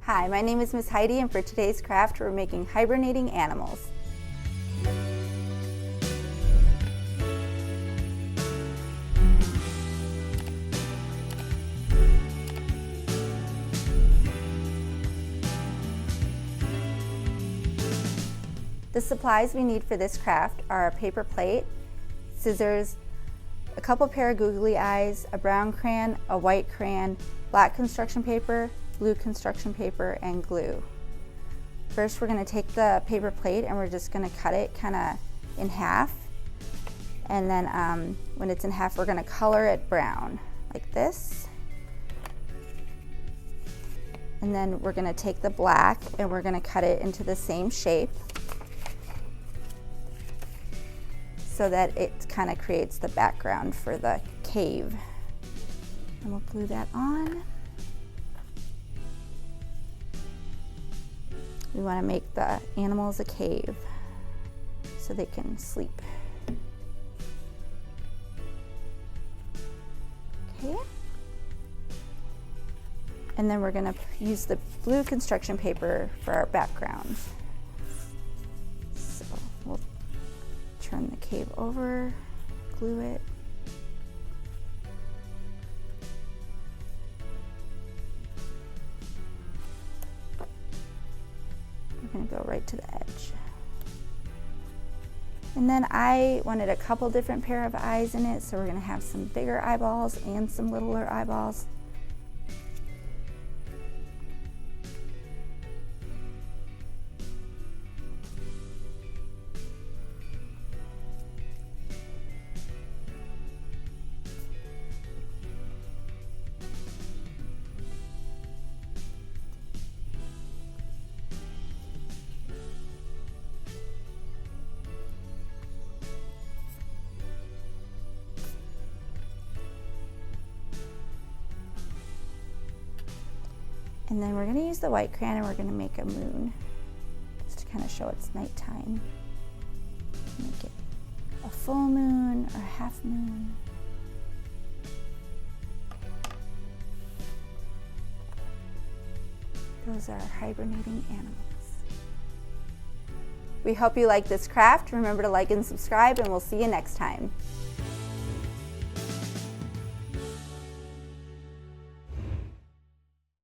Hi, my name is Miss Heidi, and for today's craft we're making hibernating animals. The supplies we need for this craft are a paper plate, scissors, a couple pair of googly eyes, a brown crayon, a white crayon, black construction paper, blue construction paper, and glue. First we're going to take the paper plate and we're just going to cut it kind of in half, and then when it's in half we're going to color it brown like this. And then we're going to take the black and we're going to cut it into the same shape so that it kind of creates the background for the cave. And we'll glue that on. We want to make the animals a cave so they can sleep. Okay. And then we're going to use the blue construction paper for our background. So we'll turn the cave over, glue it. We're going to go right to the edge. And then I wanted a couple different pair of eyes in it, so we're going to have some bigger eyeballs and some littler eyeballs. And then we're going to use the white crayon and we're going to make a moon just to kind of show it's nighttime. Make it a full moon or a half moon. Those are hibernating animals. We hope you like this craft. Remember to like and subscribe, and we'll see you next time.